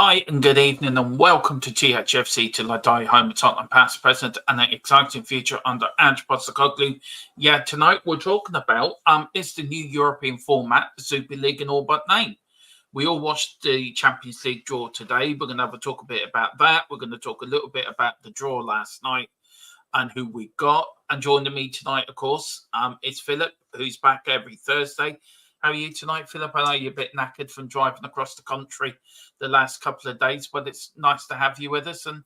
Hi and good evening and welcome to THFC Till I Die, home of Tottenham past, present and an exciting future under Ange Postecoglou. Yeah, tonight we're talking about is the new European format, the Super League in all but name. We all watched the Champions League draw today. We're going to have a talk a bit about that. We're going to talk a little bit about the draw last night and who we got. And joining me tonight, of course, is Philip, who's back every Thursday. How are you tonight, Philip? I know you're a bit knackered from driving across the country the last couple of days, but it's nice to have you with us. And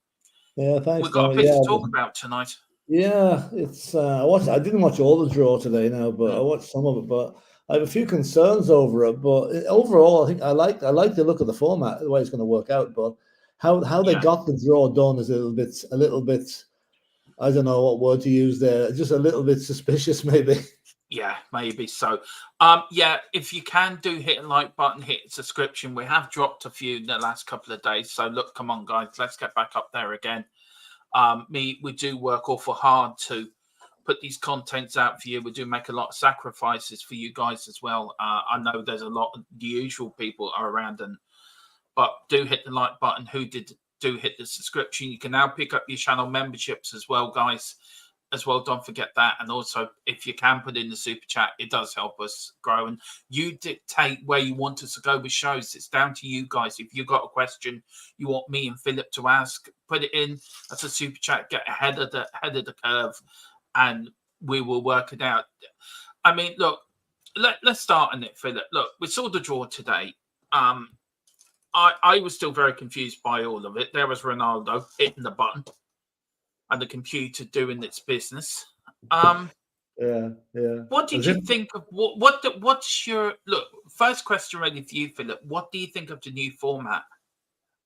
yeah, thanks. We've got a bit to talk about tonight. Yeah, it's I didn't watch all the draw today now, but I watched some of it. But I have a few concerns over it. But overall, I think I like the look of the format, the way it's going to work out. But how they got the draw done is a little bit. I don't know what word to use there. Just a little bit suspicious, maybe. Yeah, maybe so. Yeah, if you can hit a like button, hit subscription. We have dropped a few in the last couple of days. So look, come on, guys, let's get back up there again. We do work awful hard to put these contents out for you. We do make a lot of sacrifices for you guys as well. I know there's a lot of the usual people are around, but do hit the like button. Do hit the subscription. You can now pick up your channel memberships as well, guys. As well, don't forget that. And also, if you can put in the super chat, it does help us grow. And you dictate where you want us to go with shows. It's down to you guys. If you've got a question you want me and Philip to ask, put it in as a super chat. Get ahead of the curve, and we will work it out. I mean, look, let's start on it, Philip. Look, we saw the draw today. I was still very confused by all of it. There was Ronaldo hitting the button and the computer doing its business. Yeah. What did you think of what's your look? First question ready for you, Philip. What do you think of the new format?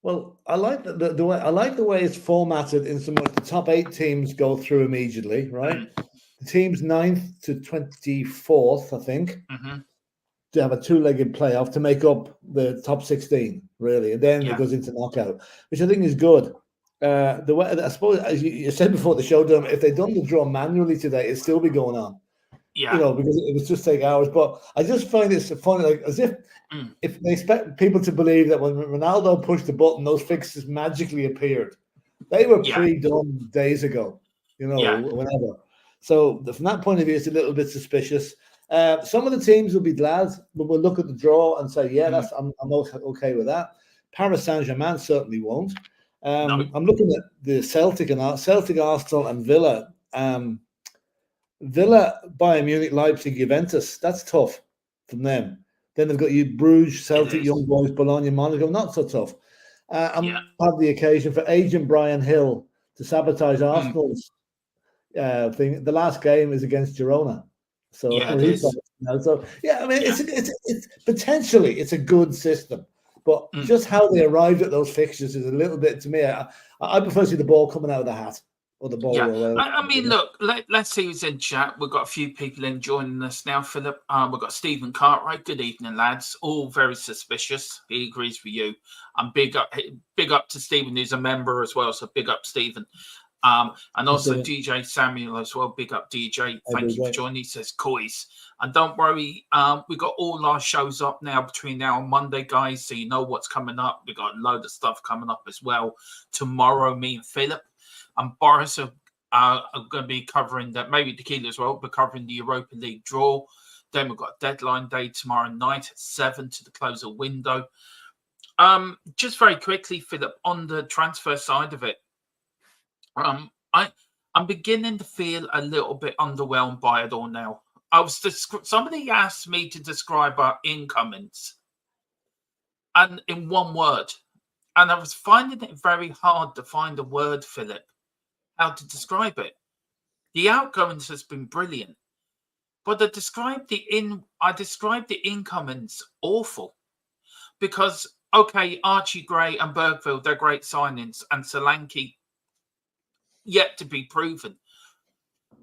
Well, I like the way the way it's formatted in so much the top 8 teams go through immediately, right? The teams 9th to 24th, I think, to have a 2-legged playoff to make up the top 16, really, and then it goes into knockout, which I think is good. The way I suppose, as you said before the show, if they'd done the draw manually today, it'd still be going on. Yeah, you know, because it would just take hours. But I just find it funny, like as if they expect people to believe that when Ronaldo pushed the button, those fixes magically appeared. They were pre-done days ago, whenever. So from that point of view, it's a little bit suspicious. Some of the teams will be glad, but we'll look at the draw and say, yeah, I'm okay with that. Paris Saint-Germain certainly won't. No. I'm looking at the Celtic, Arsenal, and Villa. Villa, Bayern Munich, Leipzig, Juventus. That's tough from them. Then they've got Bruges, Celtic, Young Boys, Bologna, Monaco. Not so tough. I have the occasion for agent Brian Hill to sabotage Arsenal's thing. The last game is against Girona. So I mean, it's potentially it's a good system. But just how they arrived at those fixtures is a little bit, to me, I prefer to see the ball coming out of the hat or the ball. Yeah, I mean, look, let's see who's in chat. We've got a few people in joining us now, Philip. We've got Stephen Cartwright. Good evening, lads. All very suspicious. He agrees with you. Big up to Stephen, who's a member as well. So big up, Stephen. And also DJ Samuel as well. Big up, DJ. Thank you for joining. He says, "Coys." And don't worry, we got all our shows up now between now and Monday, guys. So you know what's coming up. We got a load of stuff coming up as well. Tomorrow, me and Philip and Boris are going to be covering that. Maybe Tequila as well, but covering the Europa League draw. Then we've got deadline day tomorrow night at 7 to the close of window. Just very quickly, Philip, on the transfer side of it. I'm beginning to feel a little bit underwhelmed by it all now. Somebody asked me to describe our incomings, and in one word, and I was finding it very hard to find a word, Philip, how to describe it. The outgoings has been brilliant, but I described the incomings awful because Archie Gray and Bergville, they're great signings, and Solanke yet to be proven.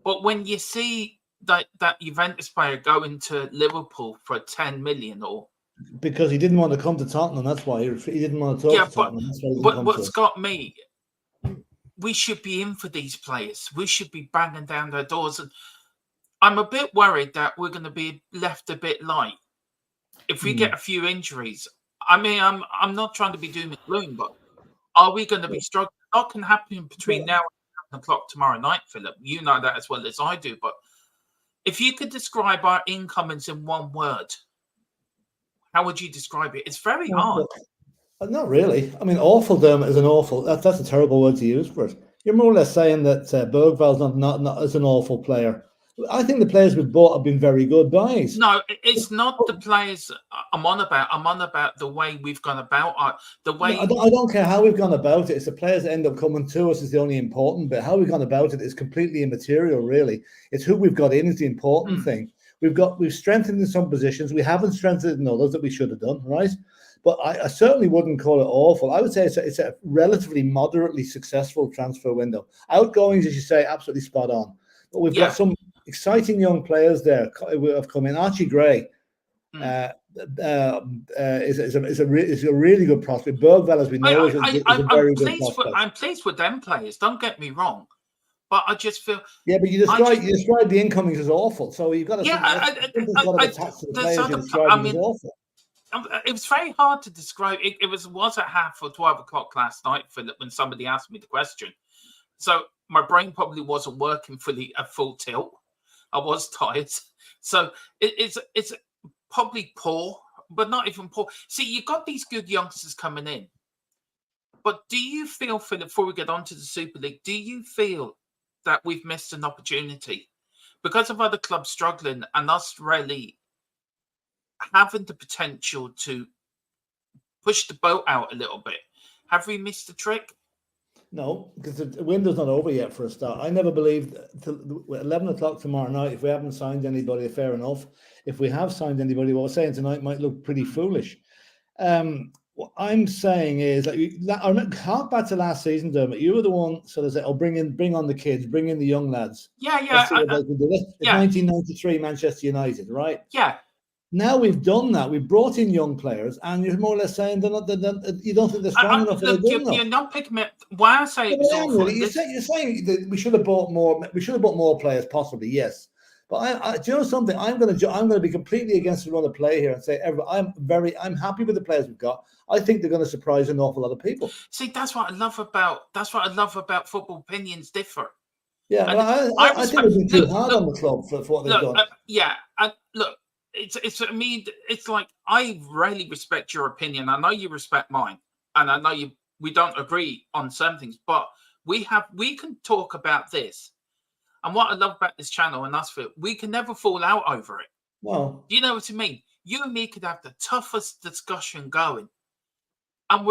But when you see that Juventus player going to Liverpool for 10 million, or because he didn't want to come to Tottenham, that's why he didn't want to talk to Tottenham. But what's got me, we should be in for these players. We should be banging down their doors, and I'm a bit worried that we're going to be left a bit light if we get a few injuries. I mean, I'm not trying to be doom and gloom, but are we going to be struggling? What can happen between now and 7 o'clock tomorrow night, Philip? You know that as well as I do. But if you could describe our incomings in one word, how would you describe it? It's very hard. Not really. I mean, awful, Dermot, is an awful. That's a terrible word to use for it. You're more or less saying that Bergval's not as an awful player. I think the players we've bought have been very good buys. No, it's not the players I'm on about. I'm on about the way we've gone about the way. I don't care how we've gone about it. It's the players that end up coming to us is the only important bit. How we've gone about it is completely immaterial, really. It's who we've got in is the important thing. We've strengthened in some positions. We haven't strengthened in others that we should have done, right? But I certainly wouldn't call it awful. I would say it's a relatively moderately successful transfer window. Outgoings, as you say, absolutely spot on. But we've got some exciting young players there who have come in. Archie Gray is a really good prospect. Bergval, as we know, is a very good prospect. I'm pleased with them players. Don't get me wrong, but I just feel but you describe the incomings as awful. So you've got to attach to the players you describe as awful. It was very hard to describe. It was at half or 12 o'clock last night, Philip, when somebody asked me the question. So my brain probably wasn't working fully at full tilt. I was tired. So it's probably poor, but not even poor. See, you've got these good youngsters coming in. But do you feel, Philip, before we get on to the Super League, do you feel that we've missed an opportunity? Because of other clubs struggling and us really having the potential to push the boat out a little bit, have we missed the trick? No, because the window's not over yet for a start. I never believed till 11 o'clock tomorrow night, if we haven't signed anybody, fair enough. If we have signed anybody, what we're saying tonight might look pretty foolish. What I'm saying is, hark back to last season, Dermot. You were the one sort of said, bring on the kids, bring in the young lads. Let's see what they can do. It's 1993 Manchester United, right? Yeah. Now we've done that. We've brought in young players, and you're more or less saying you don't think they're strong enough. You're not picking me. Why I say it's awful. You're saying that we should have bought more. We should have bought more players, possibly. Yes, but do you know something? I'm going to be completely against the run of play here and say I'm happy with the players we've got. I think they're going to surprise an awful lot of people. See, that's what I love about football. Opinions differ. Yeah, I think we've been too hard on the club for what they've done. And look. It's like I really respect your opinion. I know you respect mine, and I know we don't agree on some things, but we can talk about this. And what I love about this channel and us, we can never fall out over it. Well, do you know what I mean? You and me could have the toughest discussion going, and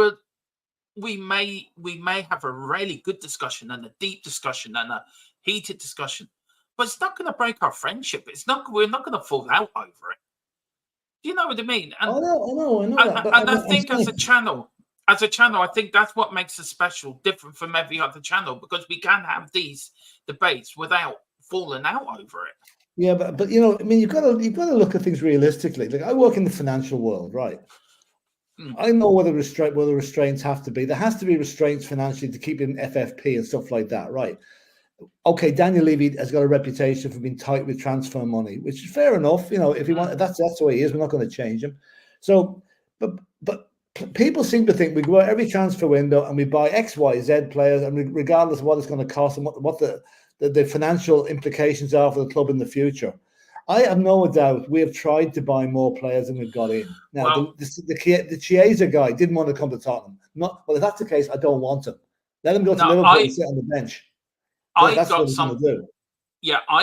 we may have a really good discussion and a deep discussion and a heated discussion. But it's not going to break our friendship. We're not going to fall out over it. Do you know what I mean? And, I know that. But I think as a channel, I think that's what makes us special, different from every other channel, because we can have these debates without falling out over it. Yeah, but you know, I mean, you've got to look at things realistically. Like I work in the financial world, right? I know whether restraints have to be. There has to be restraints financially to keep in FFP and stuff like that, right? Okay, Daniel Levy has got a reputation for being tight with transfer money, which is fair enough. You know, if he wants, that's the way he is. We're not going to change him. So, but people seem to think we go out every transfer window and we buy X, Y, Z players, and regardless of what it's going to cost and what the financial implications are for the club in the future. I have no doubt we have tried to buy more players than we've got in. Now, the Chiesa guy didn't want to come to Tottenham. Well, if that's the case, I don't want him. Let him go to Liverpool and sit on the bench. I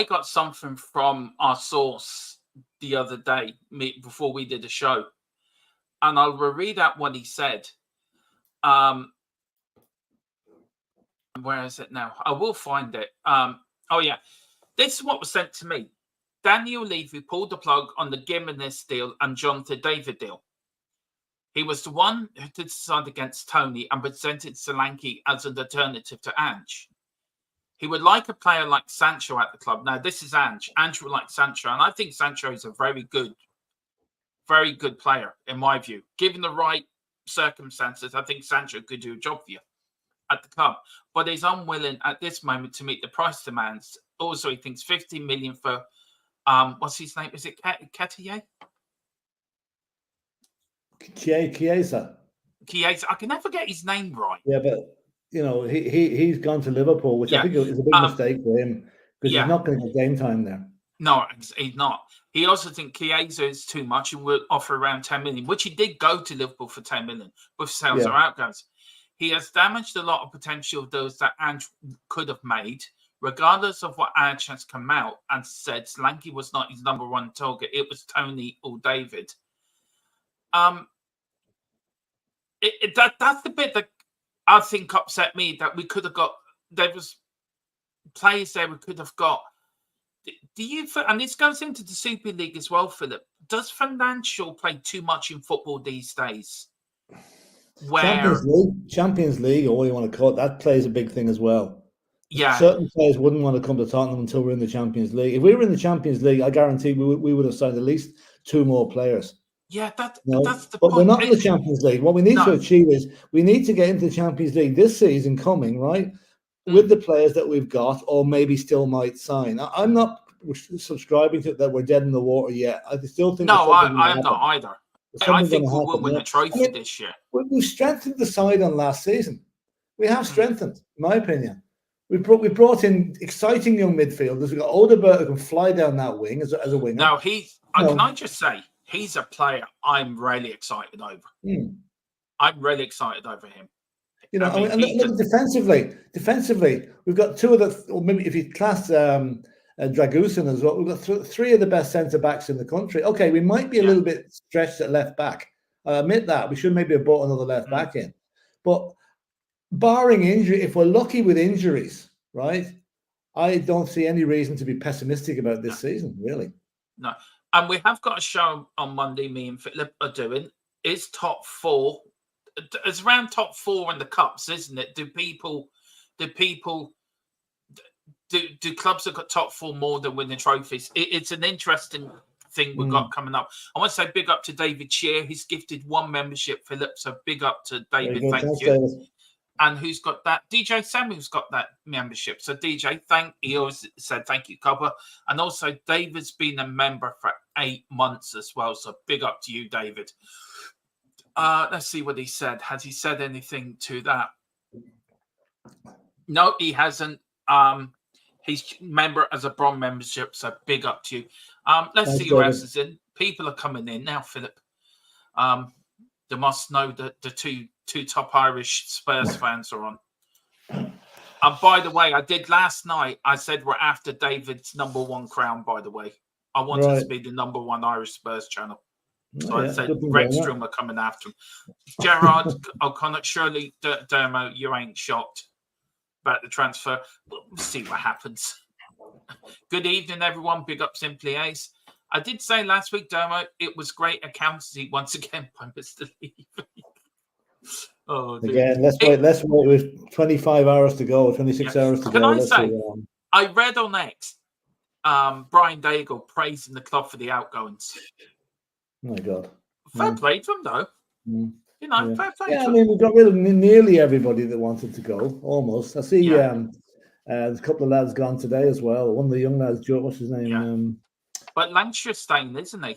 got something from our source the other day before we did a show, and I'll read out what he said. Where is it now? I will find it. This is what was sent to me. Daniel Levy pulled the plug on the Gimenez deal and Jonathan David deal. He was the one who did decide against Tony and presented Solanke as an alternative to Ange. He would like a player like Sancho at the club. Now, this is Ange. Ange would like Sancho, and I think Sancho is a very good player, in my view. Given the right circumstances, I think Sancho could do a job for you at the club. But he's unwilling at this moment to meet the price demands. Also, he thinks 50 million for, what's his name? Is it Ketiye? Chiesa. I can never get his name right. Yeah, but he's gone to Liverpool, which I think is a big mistake for him because he's not going to get game time there. No, he's not. He also thinks Chiesa is too much and will offer around 10 million, which he did go to Liverpool for 10 million with sales or outgoes. He has damaged a lot of potential of those that Ange could have made. Regardless of what Ange has come out and said, Solanke was not his number one target. It was Tony or David. That's the bit that I think upset me, that we could have got. There was players there we could have got. Do you? And this goes into the Super League as well, Philip. Does financial play too much in football these days? Champions League, or what you want to call it, that plays a big thing as well. Yeah, certain players wouldn't want to come to Tottenham until we're in the Champions League. If we were in the Champions League, I guarantee we would have signed at least 2 more players. Yeah, that's the but point. We're not in the Champions League. What we need to achieve is we need to get into the Champions League this season coming, right? With the players that we've got, or maybe still might sign. I'm not subscribing to that we're dead in the water yet. I still think. No, I am not either. I think we will win a trophy this year. We've strengthened the side on last season. We have strengthened, in my opinion. We brought in exciting young midfielders. We've got Odegaard who can fly down that wing as a winger. Now, can I just say, he's a player I'm really excited over. I'm really excited over him. Look, defensively, we've got 2 of the, or maybe if you class Dragusin as well, we've got 3 of the best centre-backs in the country. Okay, we might be a little bit stretched at left-back. I admit that. We should maybe have brought another left-back in. But barring injury, if we're lucky with injuries, right, I don't see any reason to be pessimistic about this season, really. No. And we have got a show on Monday, me and Philip are doing. It's top 4. It's around top 4 in the cups, isn't it? Do clubs that got top 4 more than winning trophies? It's an interesting thing we've got coming up. I want to say big up to David Shear. He's gifted 1 membership, Philip. So big up to David. Thank you. David. And who's got that? DJ Samuel's got that membership. So DJ, he always said thank you, Cobber. And also David's been a member for 8 months as well. So big up to you, David. Let's see what he said. Has he said anything to that? No, he hasn't. He's member as a bronze membership. So big up to you. Let's see who else is in. People are coming in now, Philip. They must know that the two top Irish Spurs fans are on. And by the way, I did last night. I said we're after David's number 1 crown, by the way. I wanted to be the number 1 Irish Spurs channel. So I said Redstrom are coming after him. Gerard O'Connor, surely, Dermo, you ain't shocked about the transfer. We'll see what happens. Good evening, everyone. Big up Simply Ace. I did say last week, Dermo, it was great accountancy once again by Mr. Levy. Oh, dude. Again, let's wait with 25 hours to go, 26 hours to go. Can I say, I read on X, Brian Daigle praising the club for the outgoings. Oh my God. Fair play to him, though. Fair play to him. I mean, we got rid of nearly everybody that wanted to go, almost. I see there's a couple of lads gone today as well. One of the young lads, what's his name? But Lancashire's staying, isn't he?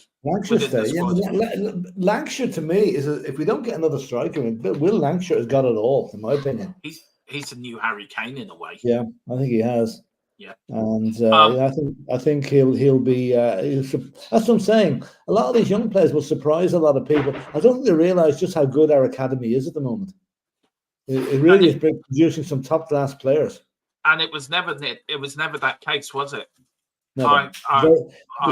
Lancashire to me is if we don't get another striker, Will Lancashire has got it all, in my opinion. He's a new Harry Kane in a way. Yeah, I think he has. Yeah, and I think he'll be. That's what I'm saying. A lot of these young players will surprise a lot of people. I don't think they realise just how good our academy is at the moment. It really is producing some top class players. And it was never that case, was it?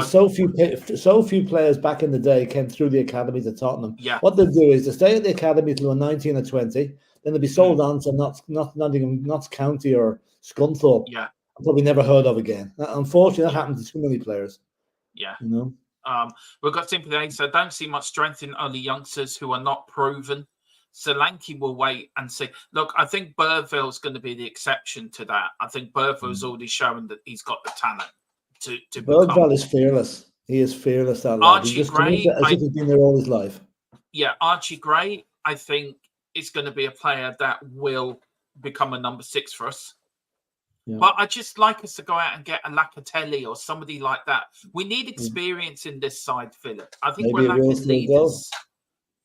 So few players back in the day came through the academies at Tottenham. Yeah. What they'll do is they stay at the academy till they're 19 or 20, then they'll be sold on to Notts County or Scunthorpe. Yeah. Probably never heard of again. Unfortunately, that happens to too many players. Yeah. We've got Simply Ace, so I don't see much strength in only youngsters who are not proven. Solanke will wait and see. Look, I think Burville's going to be the exception to that. I think Burville's already shown that he's got the talent to Burville is fearless. He is fearless. That Archie Gray, as if he's been there all his life. Yeah, Archie Gray, I think, is going to be a player that will become a number 6 for us. Yeah. But I just like us to go out and get a Locatelli or somebody like that. We need experience in this side, Philip. I think we're lacking leaders.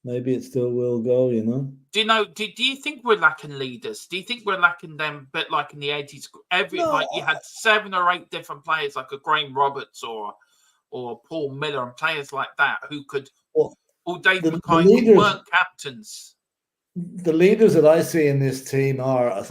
Maybe it still will go, you know. Do you know? Do you think we're lacking leaders? Do you think we're lacking them a bit like in the 80s? No, You had 7 or 8 different players like a Graham Roberts or Paul Miller and players like that who could, well, or Dave the Mackay, who leaders, weren't captains. the leaders that I see in this team are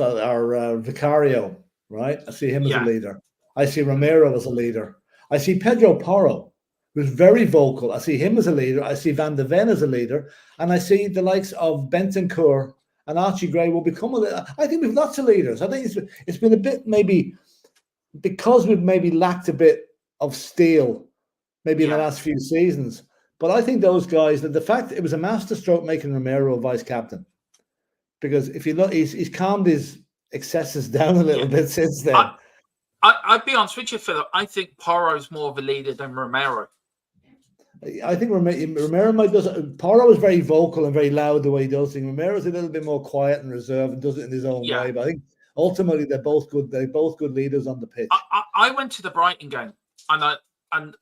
Vicario, right? I see him as a Yeah. leader. I see Romero as a leader. I see Pedro Porro, who's very vocal. I see him as a leader. I see Van de Ven as a leader. And I see the likes of Bentancur and Archie Gray will become a leader. I think we've lots of leaders. I think it's been a bit maybe because we've maybe lacked a bit of steel maybe in the last few seasons. But I think those guys, that the fact that it was a masterstroke making Romero vice captain, because if you look, he's calmed his excesses down a little bit since then. I'd be honest with you, Philip. I think Porro's more of a leader than Romero. I think Romero might do. Porro is very vocal and very loud the way he does things. Romero's a little bit more quiet and reserved and does it in his own way. But I think ultimately they're both good. They're both good leaders on the pitch. I went to the Brighton game and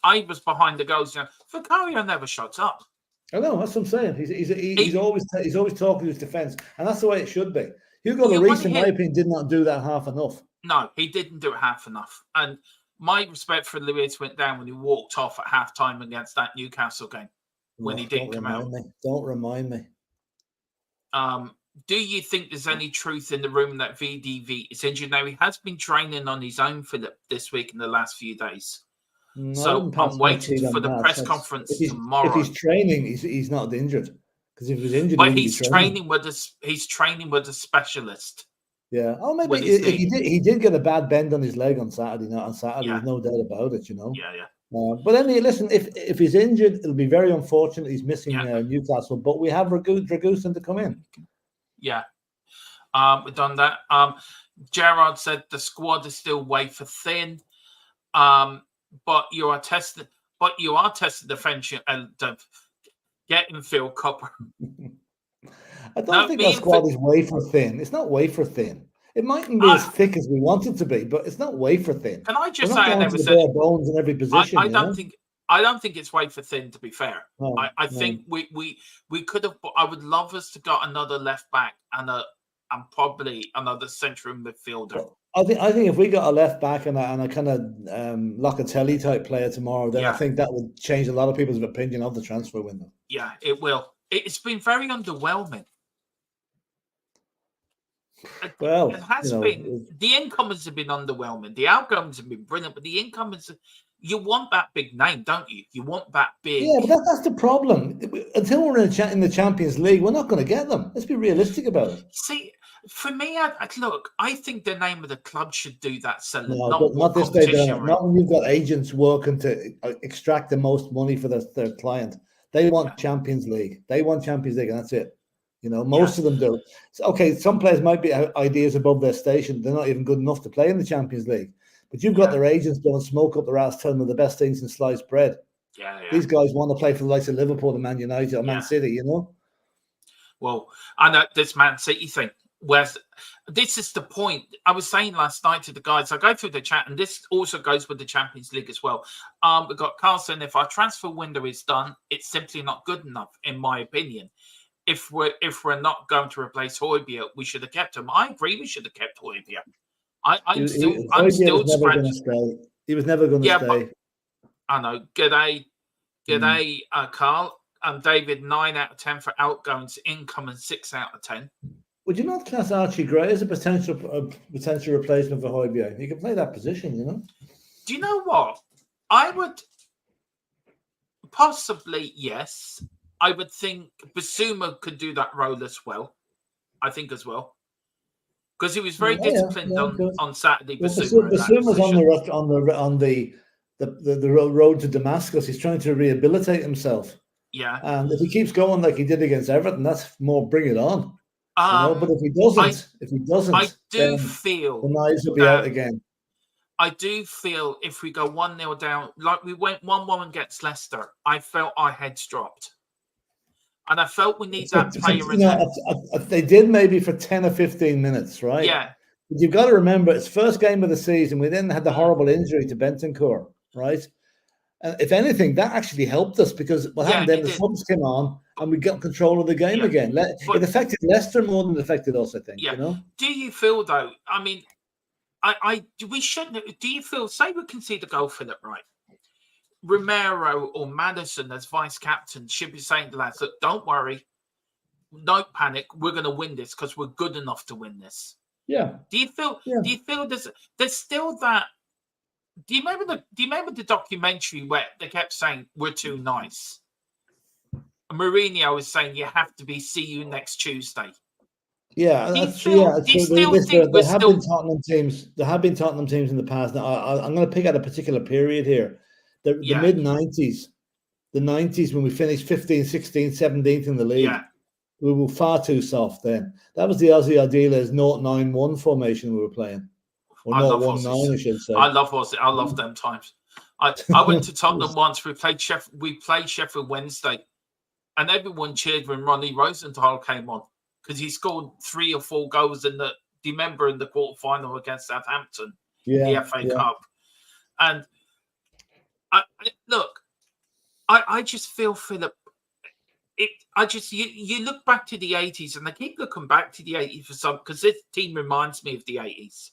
I was behind the goals. Vicario never shuts up. I know, that's what I'm saying. He's always talking to his defence, and that's the way it should be. Hugo Lloris, in my opinion, did not do that half enough. No, he didn't do it half enough. And my respect for Lloris went down when he walked off at half-time against that Newcastle game when he didn't come out. Don't remind me. Do you think there's any truth in the rumour that VDV is injured? Now, he has been training on his own, Philip, this week in the last few days. No, so I'm waiting for the press conference tomorrow. If he's training, he's not injured. Because if he's injured, but he's training with a specialist. Yeah. Oh, maybe he did get a bad bend on his leg on Saturday. There's no doubt about it. You know. Yeah. But anyway, listen. If he's injured, it'll be very unfortunate. He's missing Newcastle, but we have Dragusin to come in. Yeah. We've done that. Gerard said the squad is still wafer thin. But you are testing the French and getting Phil Copper. I don't think that squad is wafer thin. It's not wafer thin. It mightn't be as thick as we want it to be, but it's not wafer thin. Can I just say I never said bones in every position? I don't think it's wafer thin, to be fair. No, I think we could have. I would love us to got another left back and probably another central midfielder. I think if we got a left back and a kind of Locatelli type player tomorrow, then I think that would change a lot of people's opinion of the transfer window. Yeah, it will. It's been very underwhelming. Well, it has been. The incomers have been underwhelming. The outgoings have been brilliant, but the incomers, you want that big name, don't you? You want that big. Yeah, but that's the problem. Until we're in the Champions League, we're not going to get them. Let's be realistic about it. See, for me, I think the name of the club should do that. Not this day. Not when you've got agents working to extract the most money for their client. They want Champions League. They want Champions League, and that's it. Most of them do. So, okay, some players might be ideas above their station. They're not even good enough to play in the Champions League. But you've got their agents going smoke up their ass, telling them the best things in sliced bread. Yeah. These guys want to play for the likes of Liverpool and Man United or Man City, Well, I know this Man City thing. This is the point. I was saying last night to the guys, I go through the chat, and this also goes with the Champions League as well. We've got Carl saying, if our transfer window is done, it's simply not good enough, in my opinion. If we're not going to replace Højbjerg, we should have kept him. I agree, we should have kept Højbjerg. I'm still scratching. He was never going to stay. I know. G'day, Carl. David, 9 out of 10 for outgoings, incoming 6 out of 10. Would you not class Archie Gray as a potential replacement for Højbjerg? He can play that position, Do you know what? I would possibly, yes. I would think Basuma could do that role as well. I think as well. Because he was very disciplined on Saturday. Basuma's on the road to Damascus. He's trying to rehabilitate himself. Yeah. And if he keeps going like he did against Everton, that's more bring it on. But if he doesn't, I do feel the knives will be out again. I do feel if we go 1-0 down, like we went 1-1 against Leicester, I felt our heads dropped. And I felt we need that player in there. They did maybe for 10 or 15 minutes, right? Yeah. But you've got to remember, it's first game of the season. We then had the horrible injury to Bentancur, right? If anything, that actually helped us because what happened then, the subs came on and we got control of the game again. It affected Leicester more than it affected us, I think. Yeah. You know? Do you feel though? I mean, we shouldn't. Do you feel? Say we concede a goal, Philip, right? Romero or Madison as vice captain should be saying to lads, look, don't worry, no panic. We're going to win this because we're good enough to win this. Yeah. Do you feel? Yeah. Do you feel there's still that? Do you remember the documentary where they kept saying we're too nice? Mourinho was saying you have to be. See you next Tuesday. Yeah, that's true. Yeah, there have been Tottenham teams. There have been Tottenham teams in the past. Now, I'm going to pick out a particular period here. The mid 90s, the 90s when we finished 15th, 16th, 17th in the league. Yeah. We were far too soft then. That was the Aussie Ideas 0-9-1 formation we were playing. Or 0-1-9, I should say. I love Aussie. I love them times. I went to Tottenham once. We played Sheffield Wednesday, and everyone cheered when Ronnie Rosenthal came on because he scored 3 or 4 goals in the. Do you remember in the quarterfinal against Southampton, the FA Cup? And I just feel, Philip. You look back to the 80s, and I keep looking back to the 80s for some because this team reminds me of the 80s.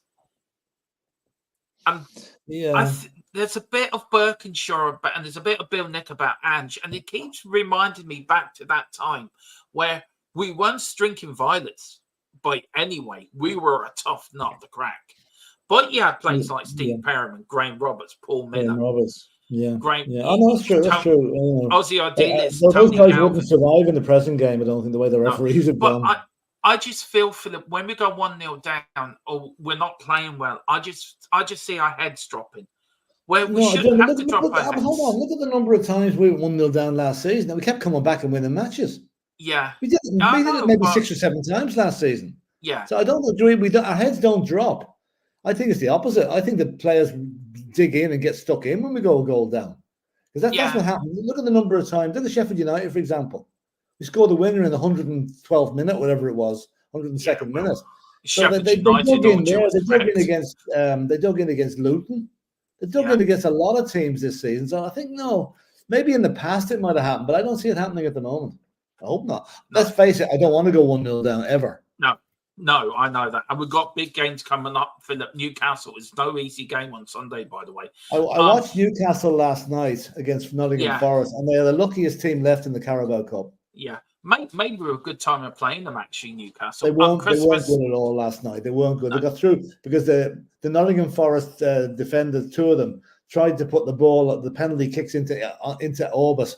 There's a bit of Birkinshaw, and there's a bit of Bill Nick about Ange, and it keeps reminding me back to that time where we weren't drinking violets by anyway. We were a tough nut to crack. But you had players like Steve Perriman, Graham Roberts, Paul Miller. Graham Roberts. Yeah. Great. Yeah. Oh, no, that's true. That's true. Aussie Ideas. Those guys wouldn't survive in the pressing game, I don't think, the way the referees have gone. I just feel, Philip, when we go 1-0 down or we're not playing well, I just see our heads dropping. Where we shouldn't have to drop our heads. Hold on, look at the number of times we went 1-0 down last season. We kept coming back and winning matches. Yeah. We did it maybe 6 or 7 times last season. Yeah. So I don't agree. Our heads don't drop. I think it's the opposite. I think the players dig in and get stuck in when we go a goal down. Because that's what happens. Look at the number of times. Look at Sheffield United, for example. We scored the winner in the 112th minute, whatever it was, 102nd minute. So they dug in there. They dug in against Luton. They dug in against a lot of teams this season. So I think, maybe in the past it might have happened, but I don't see it happening at the moment. I hope not. No. Let's face it, I don't want to go 1-0 down ever. No, I know that. And we've got big games coming up. Philip, Newcastle is no easy game on Sunday, by the way. I watched Newcastle last night against Nottingham Forest, and they are the luckiest team left in the Carabao Cup. Yeah. Maybe we're a good time of playing them, actually, Newcastle. They weren't good at all last night. They weren't good. No. They got through because the Nottingham Forest defenders, 2 of them, tried to put the penalty kicks into orbit.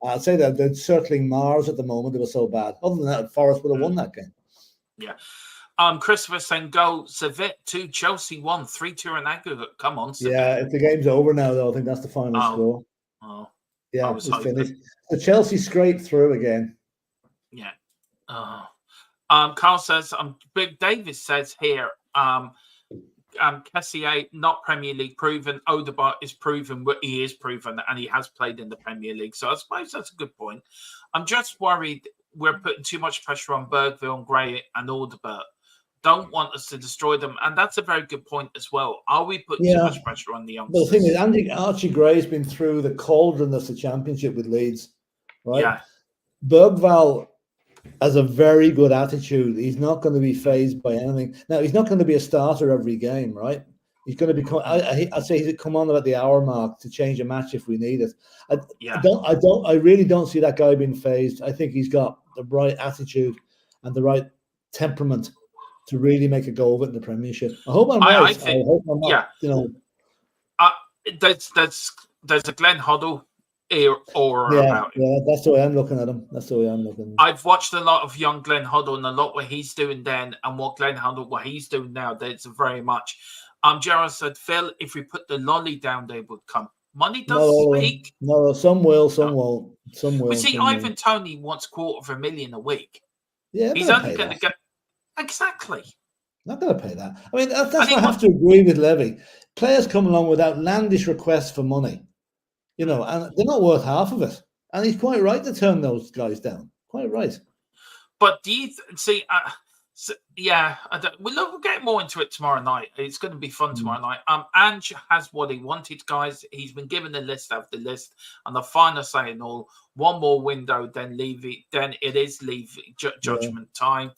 I'd say that they're circling Mars at the moment. They were so bad. Other than that, Forest would have won that game. Yeah. Christopher saying go Servette 2, Chelsea 1, 3-2 in aggregate. Come on, Servette. Yeah, if the game's over now, though, I think that's the final score. Oh. Yeah, it's finished. So Chelsea scraped through again. Yeah. Carl says, Big Davis says here, Cassier, not Premier League proven. Odegaard is proven. He is proven, and he has played in the Premier League. So I suppose that's a good point. I'm just worried we're putting too much pressure on Bergville and Gray and Odegaard. Don't want us to destroy them. And that's a very good point as well. Are we putting too much pressure on the youngsters? The thing is, Archie Gray's been through the cauldron of the Championship with Leeds, right? Yeah. Bergville has a very good attitude. He's not going to be fazed by anything. Now, he's not going to be a starter every game, right? He's going to become. I'd say he'd come on about the hour mark to change a match if we need it. I really don't see that guy being fazed. I think he's got the right attitude and the right temperament to really make a go of it in the Premiership. I hope I'm right. I hope I'm not. There's a Glenn Hoddle about him. Yeah, that's the way I'm looking at him. I've watched a lot of young Glenn Hoddle and a lot what he's doing then and what he's doing now. There's very much. Gerald said, Phil, if we put the lolly down, they would come. Money does speak. No, some will, some won't. Some will. We see Ivan Toney wants $250,000 a week. Yeah, he's only going to get exactly. Not going to pay that. I mean, that's what I have to agree with Levy. Players come along with outlandish requests for money, and they're not worth half of it. And he's quite right to turn those guys down. Quite right. But do you see? So, yeah, we'll get more into it tomorrow night. It's going to be fun tomorrow night. Ange has what he wanted, guys. He's been given the list after the list, and the final say in all. One more window, then leave it. Then it is judgment time.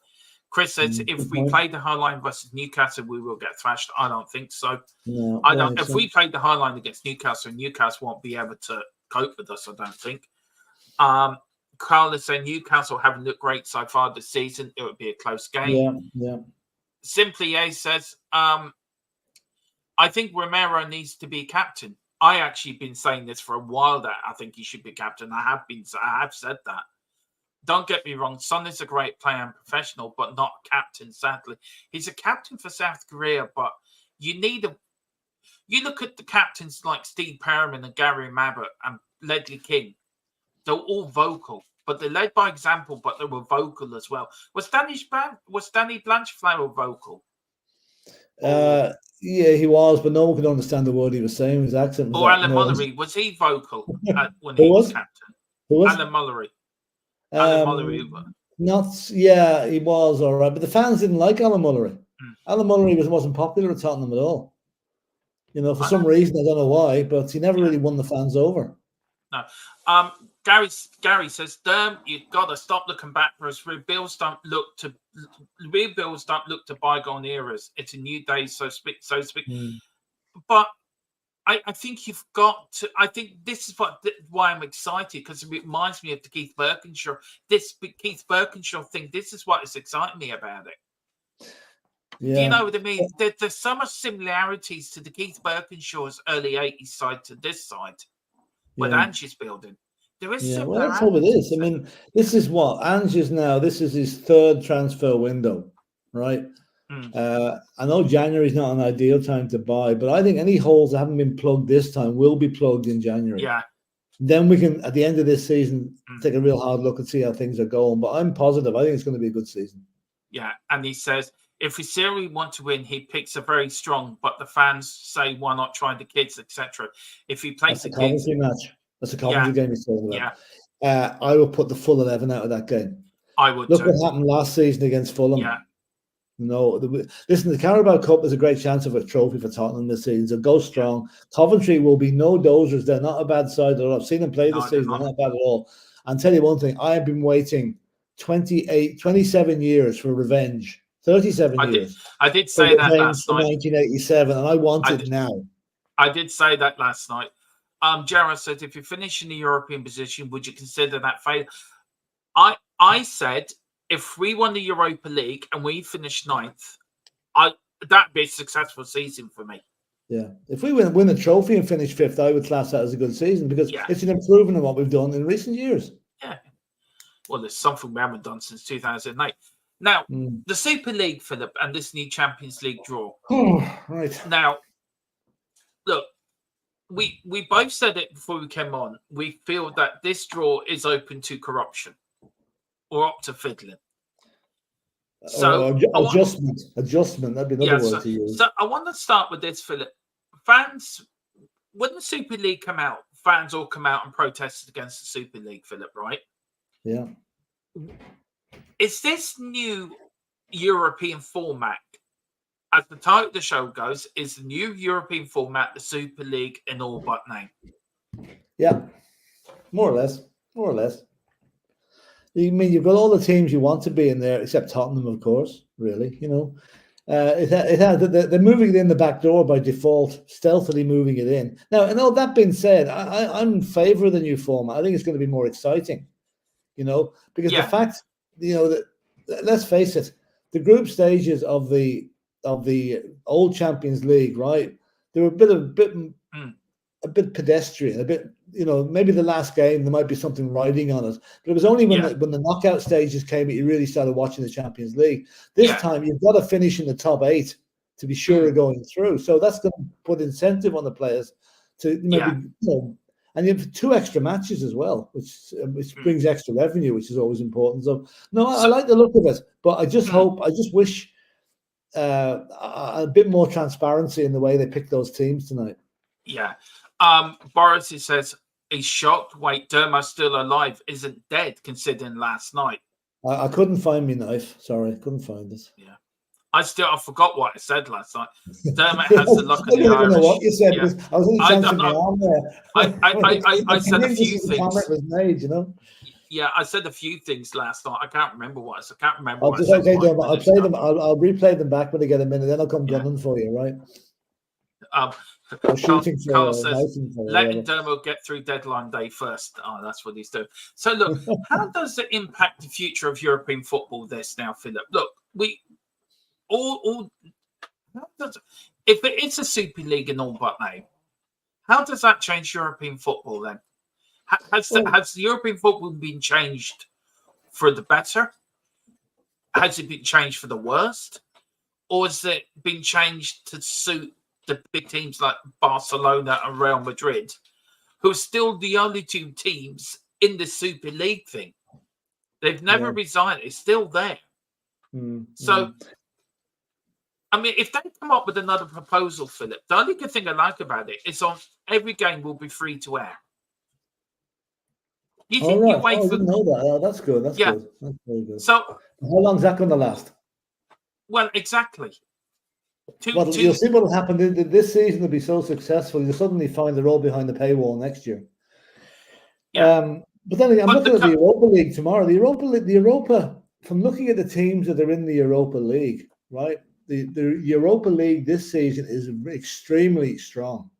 Chris says if we play the High Line versus Newcastle, we will get thrashed. I don't think so. No, I don't. If we played the High Line against Newcastle, Newcastle won't be able to cope with us. I don't think. Carl is saying Newcastle haven't looked great so far this season. It would be a close game. Yeah. Simply A says, I think Romero needs to be captain. I actually been saying this for a while that I think he should be captain. I have said that. Don't get me wrong. Son is a great player and professional, but not captain, sadly. He's a captain for South Korea, but you look at the captains like Steve Perriman and Gary Mabbott and Ledley King. They're all vocal, but they led by example, but they were vocal as well. Was Danny Blanchflower vocal? Yeah, he was, but no one could understand the word he was saying. His accent was Alan Mullery, was he vocal when he was captain? Alan Mullery. Yeah, he was all right, but the fans didn't like Alan Mullery. Alan Mullery wasn't popular at Tottenham at all. For some reason, I don't know why, but he never really won the fans over. No. Gary says, you've got to stop looking backwards. Rebuilds don't look to bygone eras. It's a new day, so to speak. But I think you've got to. I think this is why I'm excited, because it reminds me of the Keith Birkinshaw. This Keith Birkinshaw thing. This is what is exciting me about it. Yeah. Do you know what I mean? There's so much similarities to the Keith Birkinshaw's early '80s side to this side, with Ange's building. There is well, that's all it is. I mean, this is what Ange's now. This is his third transfer window, right? I know January is not an ideal time to buy, but I think any holes that haven't been plugged this time will be plugged in January. Yeah. Then we can, at the end of this season, take a real hard look and see how things are going. But I'm positive. I think it's going to be a good season. Yeah, and he says if we seriously want to win, he picks a very strong. But the fans say, why not try the kids, etc. If he plays the kids, match. That's a Coventry game he's talking about. Yeah. I will put the full 11 out of that game. I would. Look what happened last season against Fulham. Yeah. Listen, the Carabao Cup is a great chance of a trophy for Tottenham this season. So go strong. Coventry will be no dozers. They're not a bad side at all. I've seen them play this season. They're not bad at all. I'll tell you one thing. I have been waiting 27 years for revenge. 37 years. I did say that last night. 1987, and I want it now. I did say that last night. Jared said, if you finish in the European position, would you consider that failure? I said, if we won the Europa League and we finished 9th, that'd be a successful season for me. Yeah. If we win a trophy and finish 5th, I would class that as a good season, because it's an improvement on what we've done in recent years. Yeah. Well, there's something we haven't done since 2008. Now, the Super League, Philip, and this new Champions League draw. Right. Now, look, we both said it before we came on. We feel that this draw is open to corruption or up to fiddling. So adjustment. That'd be another word to use. So I want to start with this, Philip. Fans, when the Super League come out, fans all come out and protested against the Super League, Philip, right? Yeah. Is this new European format, as the title of the show goes, is the new European format the Super League in all but name? Yeah, more or less. You mean you've got all the teams you want to be in there, except Tottenham, of course. Really, they're moving it in the back door by default, stealthily moving it in. Now, and all that being said, I'm in favour of the new format. I think it's going to be more exciting, because the fact, that, let's face it, the group stages of the old Champions League, right? They were a bit pedestrian, a bit, maybe the last game there might be something riding on it. But it was only when the knockout stages came that you really started watching the Champions League. This time you've got to finish in the top 8 to be sure of going through. So that's going to put incentive on the players to maybe, and you have 2 extra matches as well, which brings extra revenue, which is always important. So I like the look of it, but I just wish a bit more transparency in the way they pick those teams tonight. Yeah. Boris, he says he's shocked. Wait, Dermo's still alive, isn't dead, considering last night. I couldn't find my knife. Sorry, couldn't find it. Yeah. I forgot what I said last night. Dermot Yeah, has the luck of I the don't even know Irish. what you said Yeah. because I was only I chancing don't my know. arm there. I said a few The things. comment was made, you know. Yeah, I said a few things last night. I can't remember what I said. I can't remember I'll what just I said. I'll play them. I'll replay them back when I get a minute. Then I'll come Yeah. gunning for you, right? Carl Or shooting for Carl or says, knifing for letting whatever. Dermot get through deadline day first. Oh, that's what he's doing. So, look, how does it impact the future of European football, this now, Philip? Look, we all if it is a Super League in all but name, how does that change European football then? Has the European football been changed for the better? Has it been changed for the worst? Or has it been changed to suit the big teams like Barcelona and Real Madrid, who are still the only two teams in the Super League thing? They've never resigned. It's still there. So, I mean, if they come up with another proposal, Philip, the only good thing I like about it is on every game will be free to air. You think you wait I for... didn't know that. Oh, that's good. That's good. That's very good. So, how long's that going to last? Well, exactly. You'll see what will happen. This season will be so successful, you'll suddenly find they're all behind the paywall next year. Yeah. But then I'm looking at the Europa League tomorrow. The Europa, from looking at the teams that are in the Europa League, right? The Europa League this season is extremely strong.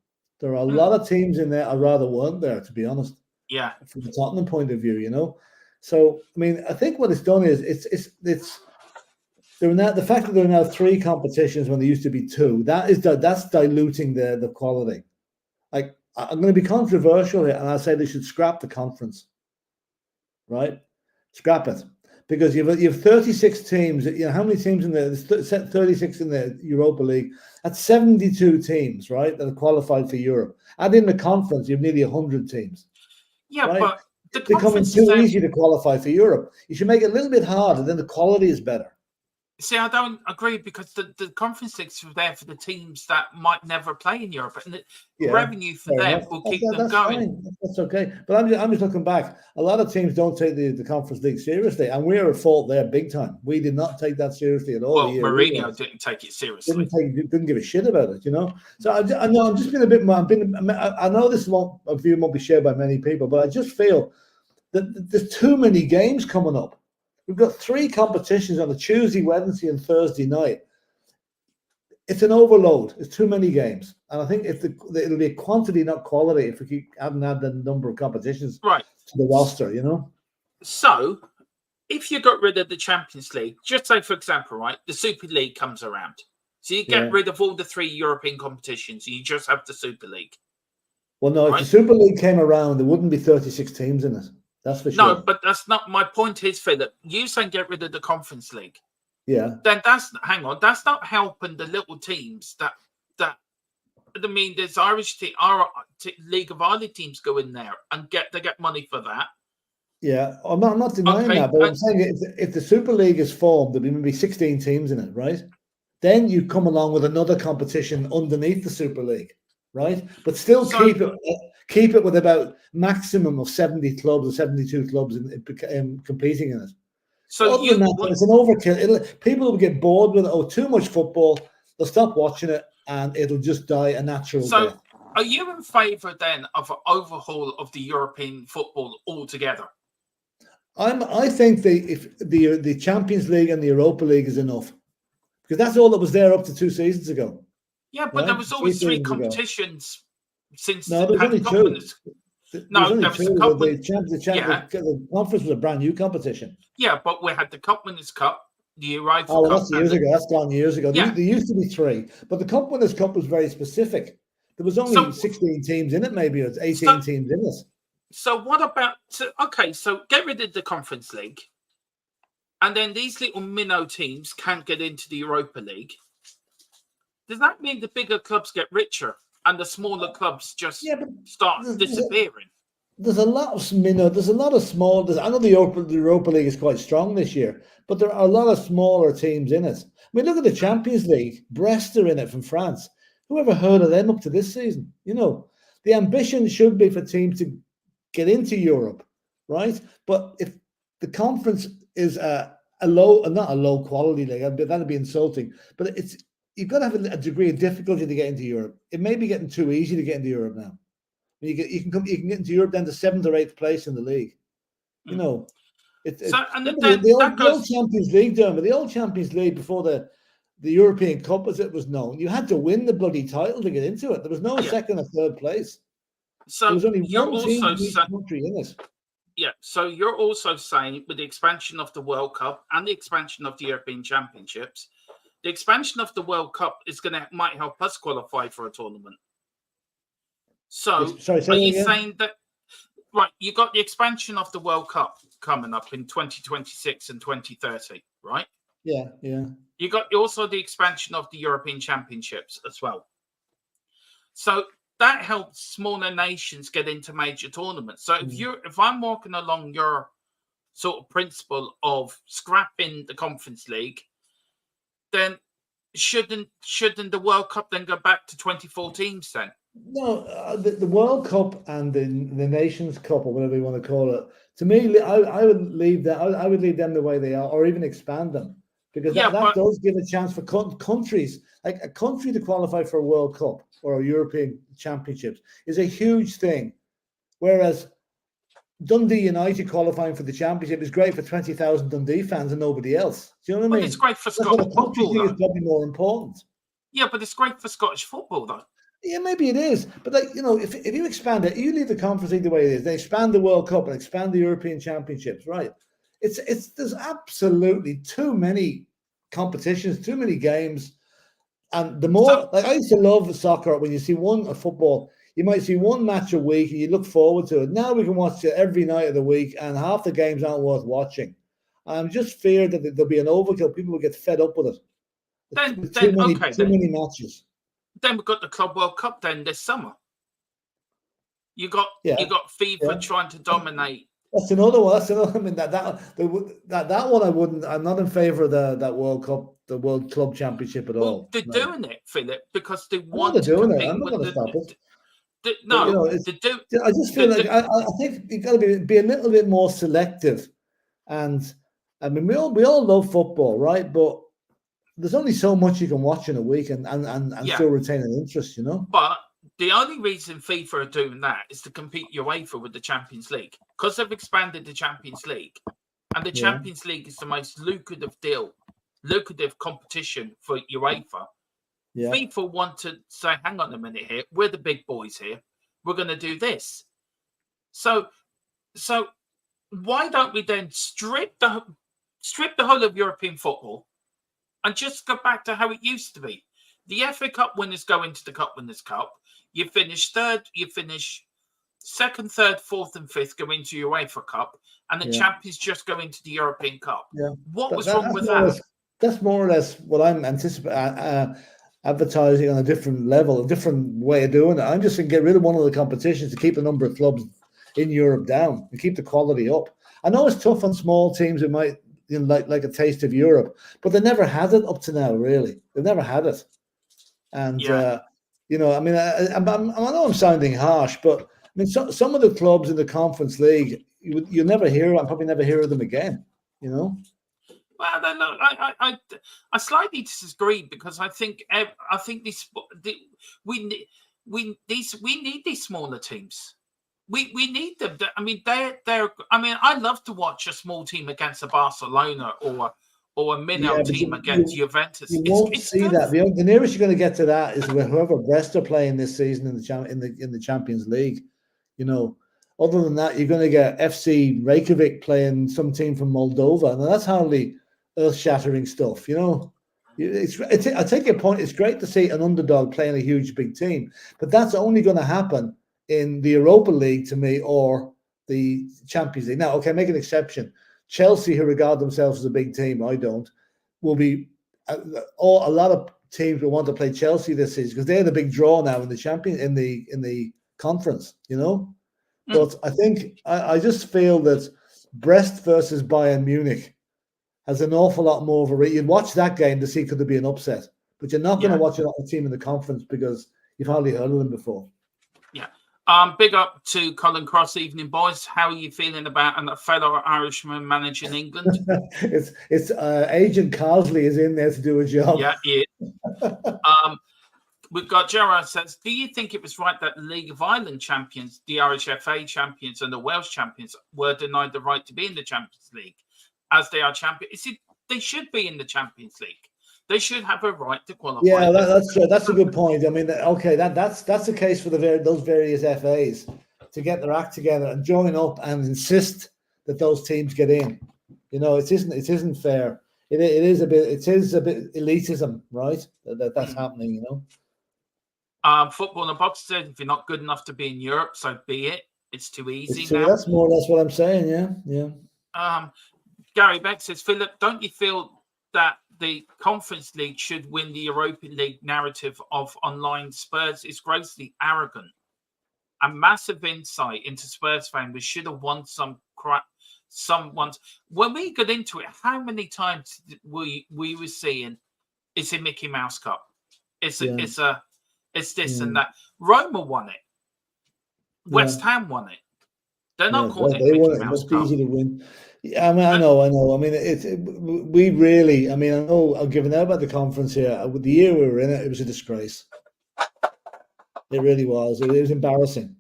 There are a lot of teams in there I'd rather weren't there, to be honest. Yeah. From the Tottenham point of view, you know. So I mean, I think what it's done is it's there are now, the fact that there are now 3 competitions when there used to be 2. That's diluting the quality. Like, I'm going to be controversial here, and I'll say they should scrap the conference. Right, scrap it, because you have 36 teams. You know how many teams in there? There's 36 in the Europa League. That's 72 teams, right? That are qualified for Europe. And in the conference, you have nearly 100 teams. Yeah, right? but it's becoming too easy to qualify for Europe. You should make it a little bit harder, then the quality is better. See, I don't agree, because the conference leagues are there for the teams that might never play in Europe, and the revenue for them will keep them going. Fine. That's okay. But I'm just looking back. A lot of teams don't take the conference league seriously, and we're at fault there big time. We did not take that seriously at all. Well, Mourinho didn't take it seriously. Didn't give a shit about it, you know. So I know I'm just being a bit more. I know this won't be shared by many people, but I just feel that there's too many games coming up. We've got 3 competitions on a Tuesday, Wednesday, and Thursday night. It's an overload. It's too many games, and I think it'll be quantity, not quality, if we keep adding the number of competitions to the roster. You know. So, if you got rid of the Champions League, just say for example, right, the Super League comes around, so you get rid of all the 3 European competitions, and you just have the Super League. Well, no, if the Super League came around, there wouldn't be 36 teams in it. That's for sure. No, but that's not my point. Is, Philip, you saying get rid of the Conference League? Yeah. Then that's not helping the little teams. That I mean, there's Irish League of Ireland teams go in there and get money for that. Yeah, I'm not denying that, but I'm saying if the Super League is formed, there'll be maybe 16 teams in it, right? Then you come along with another competition underneath the Super League, right? But still keep it with about maximum of 70 clubs or 72 clubs in competing in it. So other than that, it's an overkill. People will get bored with it. Oh, too much football. They'll stop watching it, and it'll just die a natural death. Are you in favour then of an overhaul of the European football altogether? I think if the Champions League and the Europa League is enough, because that's all that was there up to 2 seasons ago. Yeah, but there was always 3 competitions since. No, there's only 2. There was The conference was a brand new competition. Yeah, but we had the Cup Winners' Cup, the Europa Cup. Oh, that's years ago. That's gone years ago. Yeah. There used to be 3, but the Cup Winners' Cup was very specific. There was only 16 teams in it, maybe it was 18 teams in it. So what about? So get rid of the Conference League, and then these little minnow teams can't get into the Europa League. Does that mean the bigger clubs get richer and the smaller clubs just start disappearing? There's a lot of there's a lot of small. I know the Europa League is quite strong this year, but there are a lot of smaller teams in it. I mean, look at the Champions League. Brest are in it from France. Who ever heard of them up to this season? You know, the ambition should be for teams to get into Europe, right? But if the conference is not a low quality league. That'd be insulting. But you've got to have a degree of difficulty to get into Europe. It may be getting too easy to get into Europe now. You can get into Europe down to 7th or 8th place in the league. You know, the old Champions League, Dermot, the old Champions League before the European Cup, as it was known, you had to win the bloody title to get into it. There was no second or third place. So there was only one team in each country in it. Yeah, so you're also saying with the expansion of the World Cup and the expansion of the European Championships, the expansion of the World Cup might help us qualify for a tournament. So are you saying that, right, you got the expansion of the World Cup coming up in 2026 and 2030, right? Yeah. You got also the expansion of the European Championships as well. So that helps smaller nations get into major tournaments. So if I'm walking along your sort of principle of scrapping the Conference League, then shouldn't the World Cup then go back to 24 teams then? No, the World Cup and the Nations Cup, or whatever you want to call it, to me, I would leave that. I would leave them the way they are, or even expand them, because that does give a chance for countries, like a country to qualify for a World Cup or a European Championships is a huge thing. Whereas Dundee United qualifying for the Championship is great for 20,000 Dundee fans and nobody else. Do you know what I mean? It's great for Scottish football, though. Is probably more important. Yeah, but it's great for Scottish football, though. Yeah, maybe it is. But, like, you know, if you expand it, you leave the Conference League the way it is, they expand the World Cup and expand the European Championships, right? There's absolutely too many competitions, too many games. And the more, I used to love soccer when you see football, you might see one match a week and you look forward to it. Now we can watch it every night of the week and half the games aren't worth watching. I'm just feared that there'll be an overkill. People will get fed up with it. Too many matches. Then we've got the Club World Cup then this summer. You got FIFA trying to dominate. That's another one. I mean, that one I wouldn't. I'm not in favour of that World Cup, the World Club Championship at all. They're doing it, Philip, because they want to compete. I'm not going to stop it. I just feel I think you've got to be a little bit more selective. And I mean, we all love football, right? But there's only so much you can watch in a week and still retain an interest, you know. But the only reason FIFA are doing that is to compete UEFA with the Champions League, because they've expanded the Champions League, and the Champions League is the most lucrative competition for UEFA. Yeah. FIFA want to say, hang on a minute here, we're the big boys here. We're going to do this. So why don't we then strip the whole of European football and just go back to how it used to be? The FA Cup winners go into the Cup Winners' Cup. You finish third, you finish second, third, fourth, and fifth go into UEFA Cup, and the champions just go into the European Cup. Yeah. What was wrong with that? That's more or less what I'm advertising on a different level, a different way of doing it. I'm just going to get rid of one of the competitions to keep the number of clubs in Europe down and keep the quality up. I know it's tough on small teams who might, you know, like a taste of Europe, but they never had it up to now, really. They've never had it. And, you know, I mean, I know I'm sounding harsh, but I mean, some of the clubs in the Conference League, you'll never hear, I'll probably never hear of them again, you know? Well, no, I slightly disagree, because I think we need these smaller teams. We need them. I mean, they're. I mean, I love to watch a small team against a Barcelona or a minnow team against Juventus. You won't see that. The nearest you're going to get to that is whoever Brest are playing this season in the Champions League. You know, other than that, you're going to get FC Reykjavik playing some team from Moldova, and that's hardly earth-shattering stuff. You know, I take your point. It's great to see an underdog playing a huge big team, but that's only going to happen in the Europa League to me, or the Champions League. Now, okay, make an exception. Chelsea, who regard themselves as a big team, I don't, will be a lot of teams will want to play Chelsea this season because they're the big draw now in the conference, you know. But I think I just feel that Brest versus Bayern Munich has an awful lot more of a. You'd watch that game to see could there be an upset, but you're not going to watch a team in the conference because you've hardly heard of them before. Yeah. Big up to Colin Cross. Evening, boys. How are you feeling about a fellow Irishman managing England? it's Agent Carsley is in there to do a job. Yeah, he is. We've got Gerard says, do you think it was right that the League of Ireland champions, the Irish FA champions and the Welsh champions were denied the right to be in the Champions League as they are champions? They should be in the Champions League. They should have a right to qualify. Yeah, that's true. That's a good point. I mean, okay, that's the case for those various FAs to get their act together and join up and insist that those teams get in. You know, it isn't fair. It is a bit elitism, right? That's happening. You know. Football in the Box said, if you're not good enough to be in Europe, so be it. It's too easy now. That's more or less what I'm saying. Yeah. Gary Beck says, Philip, don't you feel that the Conference League should win the Europa League narrative of online Spurs is grossly arrogant? A massive insight into Spurs fans. We should have won some crap. When we got into it, how many times we were seeing it's a Mickey Mouse Cup? It's this and that. Roma won it. West Ham won it. They're not calling it Mickey Mouse Cup. It must be easy to win. I mean, I know. I mean, we really. I mean, I know. I'm giving out about the conference here. The year we were in it, it was a disgrace. It really was. It was embarrassing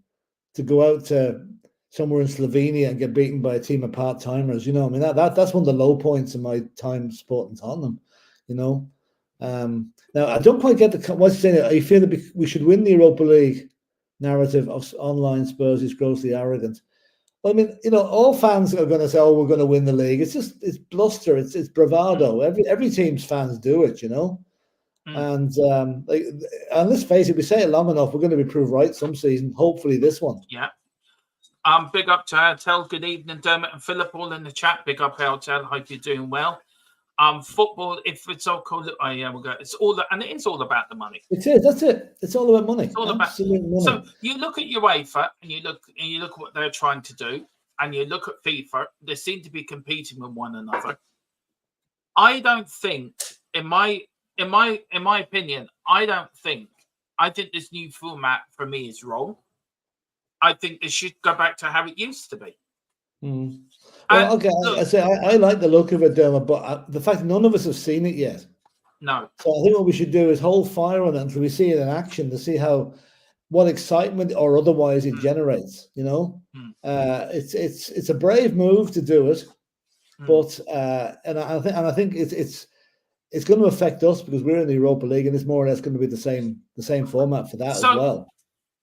to go out to somewhere in Slovenia and get beaten by a team of part-timers. You know, I mean, that's one of the low points in my time supporting Tottenham. You know, now I don't quite get what's saying. I feel that we should win the Europa League narrative of online Spurs is grossly arrogant. I mean, you know, all fans are going to say, "Oh, we're going to win the league." It's bluster. It's bravado. Every team's fans do it, you know. And let's face it, we say it long enough, we're going to be proved right some season. Hopefully, this one. Yeah. Big up to Altel. Good evening, Dermot and Philip, all in the chat. Big up, Altel. Hope you're doing well. Football, if it's all cool, we'll go. It's all and it is all about the money. It is. That's it. It's all about money. It's all Absolute about money. So you look at UEFA and you look at what they're trying to do, and you look at FIFA. They seem to be competing with one another. I don't think, in my opinion, I think this new format for me is wrong. I think they should go back to how it used to be. Well, okay, I like the look of it, Dermot, but the fact none of us have seen it yet. No. So I think what we should do is hold fire on it until we see it in action to see what excitement or otherwise it generates. You know, it's a brave move to do it, but I think it's going to affect us because we're in the Europa League and it's more or less going to be the same format for that as well.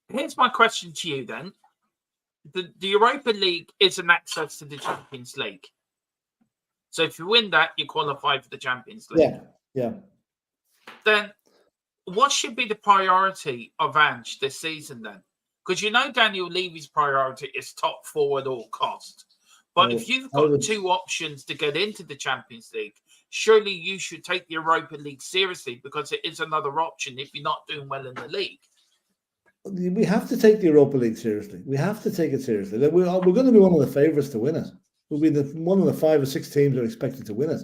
Here's my question to you then. The Europa League is an access to the Champions League. So if you win that, you qualify for the Champions League. Yeah. Then what should be the priority of Ange this season then? Because you know Daniel Levy's priority is top four at all cost. But if you've got two options to get into the Champions League, surely you should take the Europa League seriously because it is another option if you're not doing well in the league. We have to take the Europa League seriously. We have to take it seriously. We're going to be one of the favourites to win it. We'll be one of the 5 or 6 teams that are expected to win it.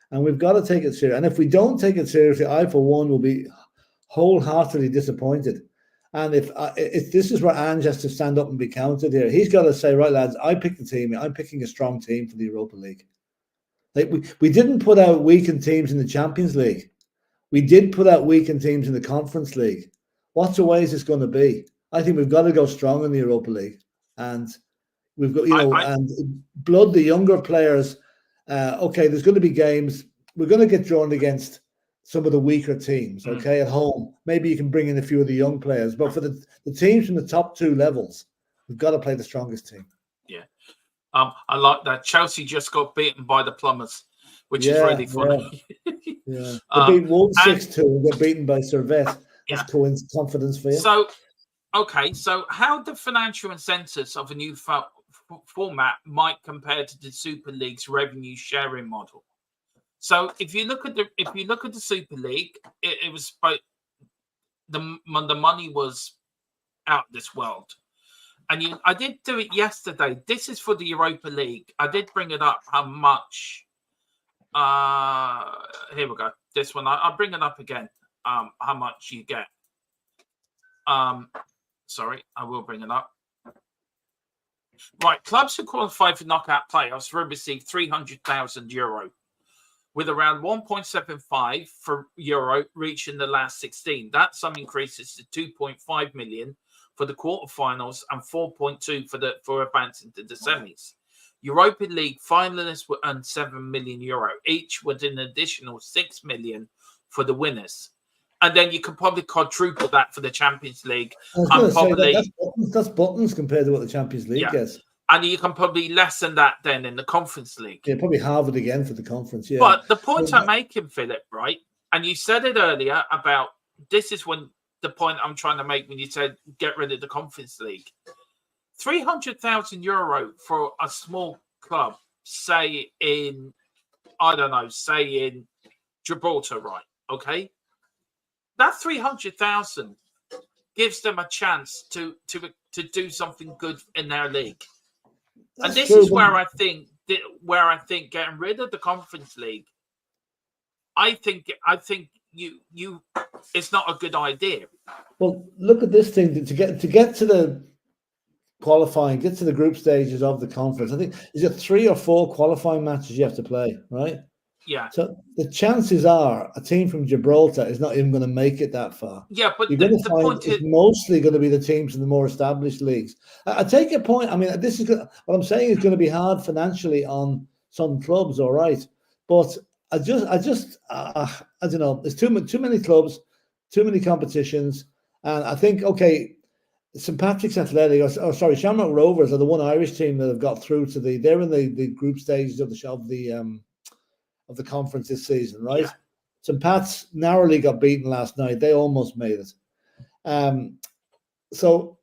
And we've got to take it seriously. And if we don't take it seriously, I, for one, will be wholeheartedly disappointed. And if this is where Ange has to stand up and be counted here, he's got to say, right, lads, I picked the team. I'm picking a strong team for the Europa League. Like we didn't put out weakened teams in the Champions League. We did put out weakened teams in the Conference League. What's the way is this going to be? I think we've got to go strong in the Europa League, and we've got and blood the younger players. Okay, there's going to be games. We're going to get drawn against some of the weaker teams. Okay, at home, maybe you can bring in a few of the young players, but for the teams from the top 2 levels, we've got to play the strongest team. Yeah, I like that. Chelsea just got beaten by the Plumbers, which is really funny. Yeah, they beat Wolves 6-2 and got beaten by Servette. That's confidence for you. So how the financial incentives of a new format might compare to the Super League's revenue sharing model? So if you look at the Super League, it was the money was out this world, and I did do it yesterday. This is for the Europa League. I did bring it up how much. Here we go. This one I'll bring it up again. How much you get. Sorry, I will bring it up. Right, clubs who qualify for knockout playoffs will receive €300,000, with around 1.75 for euro reaching the last 16. That sum increases to 2.5 million for the quarterfinals and 4.2 for advancing to the semis. Europa League finalists will earn €7 million each, with an additional 6 million for the winners. And then you could probably quadruple that for the Champions League. I was going to say that's buttons compared to what the Champions League gets. And you can probably lessen that then in the Conference League. Yeah, probably halve it again for the Conference, yeah. But the point I'm making, Philip, right, and you said it earlier about this is when the point I'm trying to make when you said get rid of the Conference League. €300,000 for a small club, say in Gibraltar, right? Okay. That 300,000 gives them a chance to do something good in their league. And this is where I think getting rid of the Conference League, I think you it's not a good idea. Well, look at this thing to get to the qualifying, get to the group stages of the conference. I think is it 3 or 4 qualifying matches you have to play, right? Yeah. So the chances are a team from Gibraltar is not even going to make it that far. Yeah, but you're going to find it's mostly going to be the teams in the more established leagues. I take your point. I mean, this is what I'm saying is going to be hard financially on some clubs, all right. But I don't know. There's too many clubs, too many competitions, and I think St. Patrick's Athletic, Shamrock Rovers are the one Irish team that have got through to they're in the group stages of the conference this season, right? Yeah. St. Pat's narrowly got beaten last night. They almost made it. So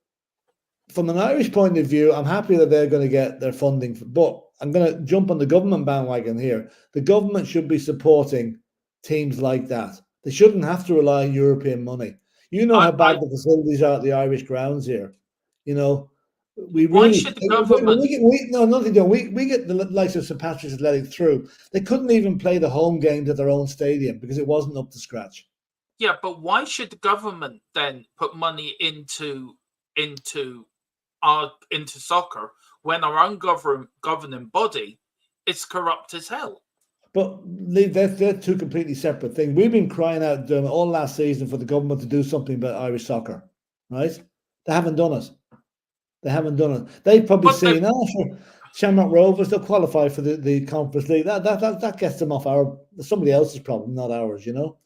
from an Irish point of view, I'm happy that they're going to get their funding. But I'm going to jump on the government bandwagon here. The government should be supporting teams like that. They shouldn't have to rely on European money. You know how bad the facilities are at the Irish grounds here. You know, why should the government? We get the likes of St. Patrick's Athletic through. They couldn't even play the home games at their own stadium because it wasn't up to scratch. Yeah, but why should the government then put money into soccer when our own governing body is corrupt as hell? But they're two completely separate things. We've been crying out all last season for the government to do something about Irish soccer, right? They haven't done it. They've probably seen, Shamrock Rovers, they'll qualify for the Conference League. That gets them off somebody else's problem, not ours, you know?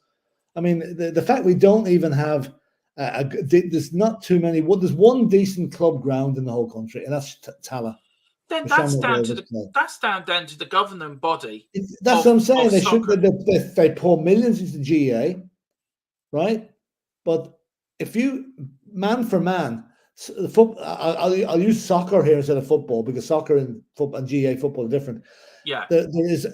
I mean, the fact we don't even have, there's not too many, there's one decent club ground in the whole country, and that's Tala. Then that's down to the governing body. That's what I'm saying. They pour millions into GA, right? But if you, man for man, I'll use soccer here instead of football because soccer and football and GA football are different. Yeah, there is.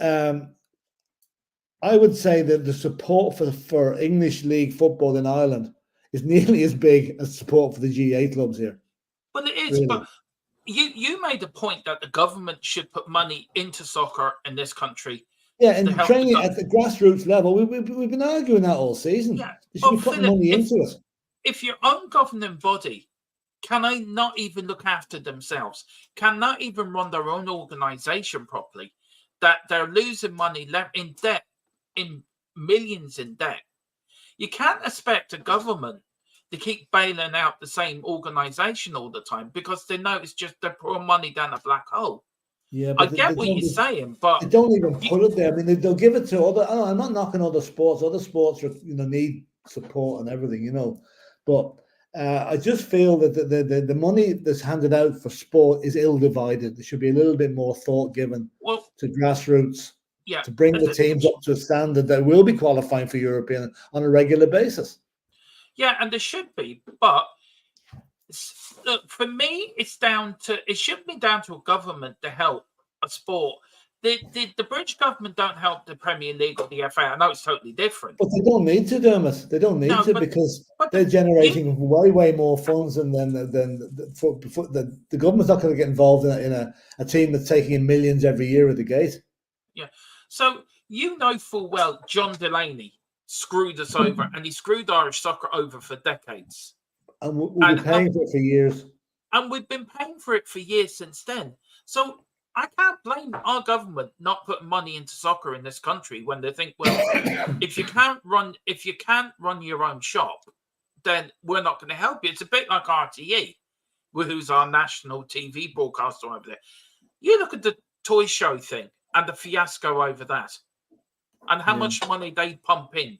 I would say that the support for English League football in Ireland is nearly as big as support for the GA clubs here. Well, it is, really. But you made the point that the government should put money into soccer in this country. Yeah, and training at the grassroots level. We've been arguing that all season. Yeah, they should be putting money into it. If your own governing body cannot not even look after themselves, cannot even run their own organisation properly, that they're losing money in debt, in millions in debt, you can't expect a government to keep bailing out the same organisation all the time because they know it's just they're pouring money down a black hole. Yeah, I get what you're saying, but they don't even put it there. I mean, they'll give it to other. I'm not knocking other sports. Other sports, need support and everything, But I just feel that the money that's handed out for sport is ill divided. There should be a little bit more thought given to grassroots. Yeah, to bring the teams up to a standard that will be qualifying for European on a regular basis. Yeah, and there should be, but look, for me, it should be down to a government to help a sport. The British government don't help the Premier League or the FA. I know it's totally different, but they don't need to, Dermot. They don't need to because they're generating way more funds than the government's not going to get involved in a team that's taking in millions every year at the gate. Yeah. So full well John Delaney screwed us over, and he screwed Irish soccer over for decades. And we'll be paying for it for years. And we've been paying for it for years since then. So I can't blame our government not putting money into soccer in this country when they think, well, if you can't run your own shop, then we're not going to help you. It's a bit like RTE, who's our national TV broadcaster over there. You look at the toy show thing and the fiasco over that, and how much money they pump in.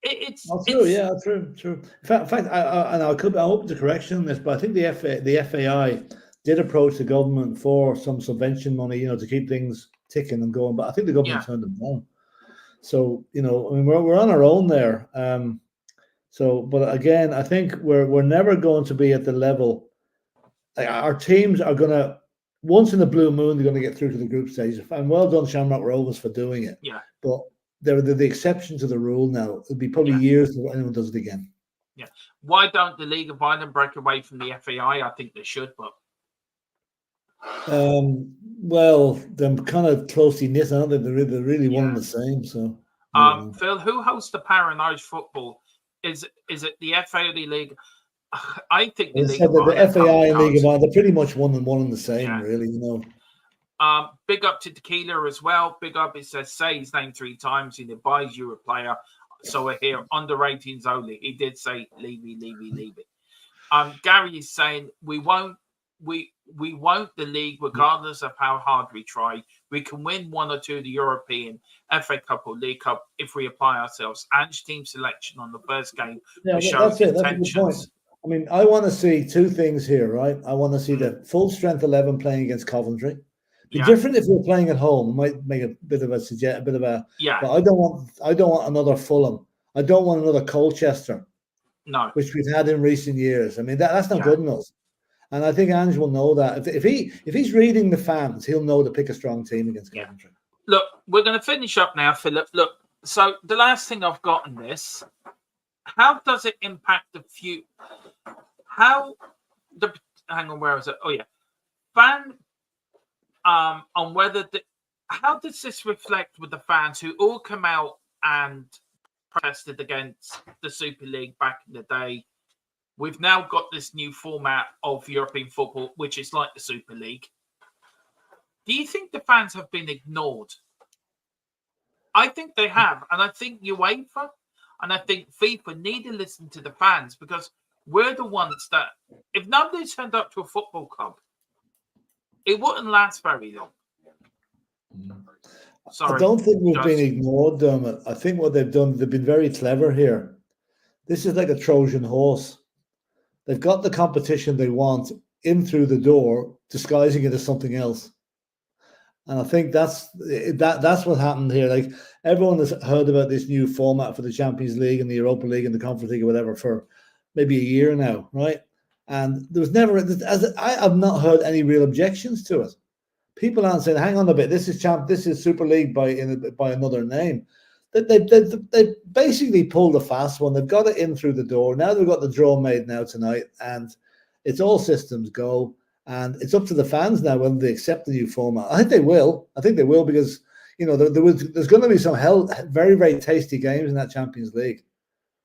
It's true. In fact, I hope the correction on this, but I think the FAI did approach the government for some subvention money, to keep things ticking and going. But I think the government turned them down. So I mean, we're on our own there. But again, I think we're never going to be at the level. Like, our teams are gonna, once in a blue moon, they're going to get through to the group stage. And well done, Shamrock Rovers, for doing it. Yeah. But they're the exception to the rule now. It'll be probably years before anyone does it again. Yeah. Why don't the League of Ireland break away from the FAI? I think they should, but. Well, they're kind of closely knit, aren't they? They're really one and the same. So, Phil, who hosts the Power in Irish football? Is it the FA or the League? I think the League of Ireland. The FAI and League of Ireland, they're pretty much one and the same, really. Big up to Tequila as well. Big up. It says say his name 3 times. He buys you a player. So we're here under ratings only. He did say Levy. Gary is saying we won't the league regardless of how hard we try. We can win 1 or 2 of the European, FA Cup or League Cup if we apply ourselves. Ange team selection on the first game. That's it. That's a good point. I mean, I want to see 2 things here, right? I want to see the full strength 11 playing against Coventry. Be different if we're playing at home. It might make a bit of a But I don't want another Fulham. I don't want another Colchester. No, which we've had in recent years. I mean, that's not good enough. And I think Ange will know that. If he's reading the fans, he'll know to pick a strong team against Coventry. Look, we're going to finish up now, Philip. Look, so the last thing I've got in this, how does it impact the future? Hang on, where is it? Oh yeah, on whether how does this reflect with the fans who all come out and protested against the Super League back in the day? We've now got this new format of European football, which is like the Super League. Do you think the fans have been ignored? I think they have. And I think UEFA and I think FIFA need to listen to the fans, because we're the ones that, if nobody turned up to a football club, it wouldn't last very long. Sorry, I don't think we've been ignored, Dermot. I think what they've done, they've been very clever here. This is like a Trojan horse. They've got the competition they want in through the door, disguising it as something else. And I think that's what happened here. Like, everyone has heard about this new format for the Champions League and the Europa League and the Conference League or whatever for maybe a year now, right? And there was never, I have not heard any real objections to it. People aren't saying, "Hang on a bit, this is Super League by another name." They basically pulled a fast one. They've got it in through the door. Now they've got the draw made now tonight, and it's all systems go. And it's up to the fans now whether they accept the new format. I think they will. Because there's going to be some very, very tasty games in that Champions League.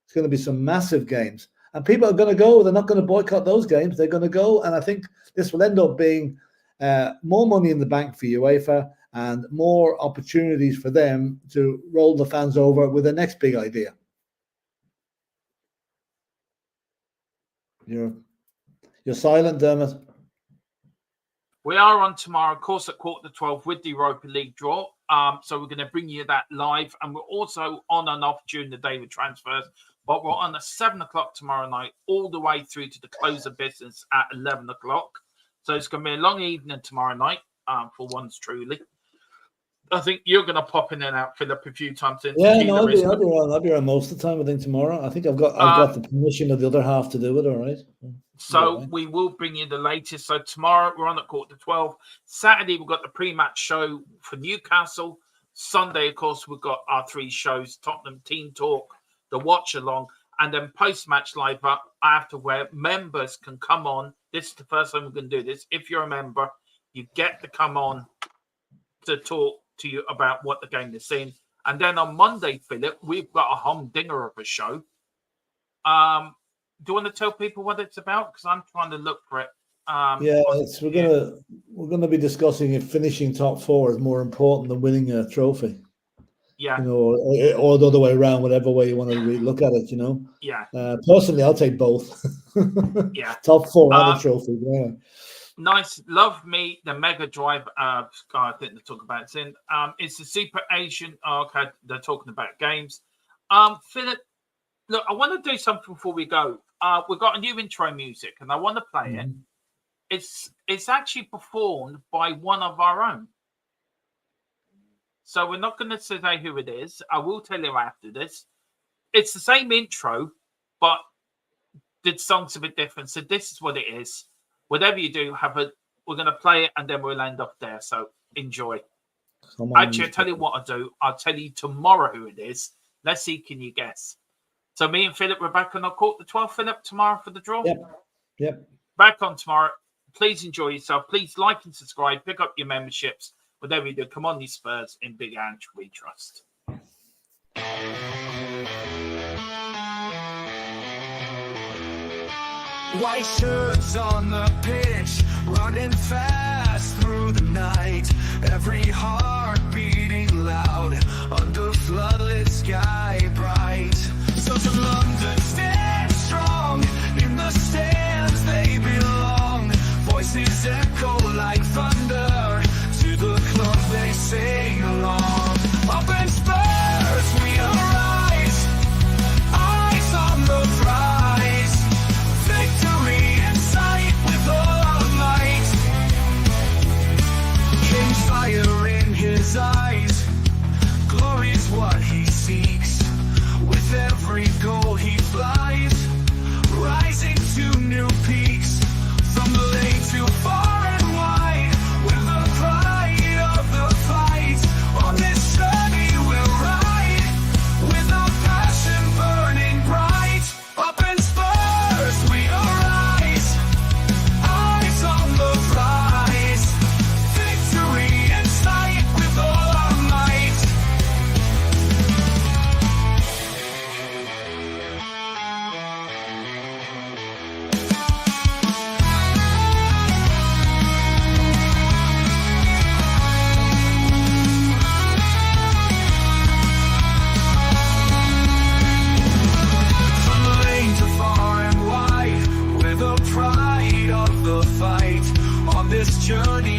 It's going to be some massive games, and people are going to go. They're not going to boycott those games. They're going to go, and I think this will end up being more money in the bank for UEFA and more opportunities for them to roll the fans over with the next big idea. You're silent, Dermot. We are on tomorrow, of course, at 11:45 with the Europa League draw. So we're going to bring you that live, and we're also on and off during the day with transfers. But we're on at 7 o'clock tomorrow night, all the way through to the close of business at 11 o'clock. So it's going to be a long evening tomorrow night for once truly. I think you're going to pop in and out, Philip, a few times. I'll be around most of the time. I think tomorrow. I think I've got the permission of the other half to do it. All right. So we will bring you the latest. So tomorrow we're on at 11:45. Saturday we've got the pre-match show for Newcastle. Sunday, of course, we've got our 3 shows: Tottenham Team Talk, the Watch Along, and then post-match live up after, where members can come on. This is the first time we're going to do this. If you're a member, you get to come on to talk to you about what the game is seeing. And then on Monday, Philip, we've got a humdinger of a show. you want to tell people what it's about? Because I'm trying to look for it. We're gonna be discussing if finishing top 4 is more important than winning a trophy. Yeah. Or the other way around, whatever way you want to look at it. Yeah. Personally, I'll take both. Yeah. Top 4 and a trophy. Yeah. Nice. Love me the Mega Drive. I think they talk about it. It's the Super Asian. Okay, they're talking about games. Philip, look, I want to do something before we go. We've got a new intro music, and I want to play it. It's actually performed by one of our own. So we're not going to say who it is. I will tell you after this. It's the same intro, but the song's a bit different. So this is what it is. Whatever you do, we're going to play it, and then we'll end up there. So enjoy. Actually, I'll tell you what I'll do. I'll tell you tomorrow who it is. Let's see, can you guess? So me and Philip, we're back on our court the 12th, Philip, tomorrow for the draw. Yep. Back on tomorrow. Please enjoy yourself. Please like and subscribe. Pick up your memberships. Whatever you do, come on, these Spurs. In Big Ange, we trust. White shirts on the pitch, running fast through the night. Every heart beating loud under floodlit sky bright. So to London, stand strong. In the stands they belong. Voices echo like thunder. To the club they sing along. Up in Spurs we arise. Eyes on the prize. Victory in sight with all our might. King's fire in his eyes. Glory's what he seeks. With every goal he flies. Rising to new peaks. From the lane to far and wide. With the pride of the fight. On this journey we'll ride. With our passion burning bright. Up in Spurs we arise. Eyes on the prize. Victory in sight with all our might. From the lane to far and wide, with the pride of the fight. On this journey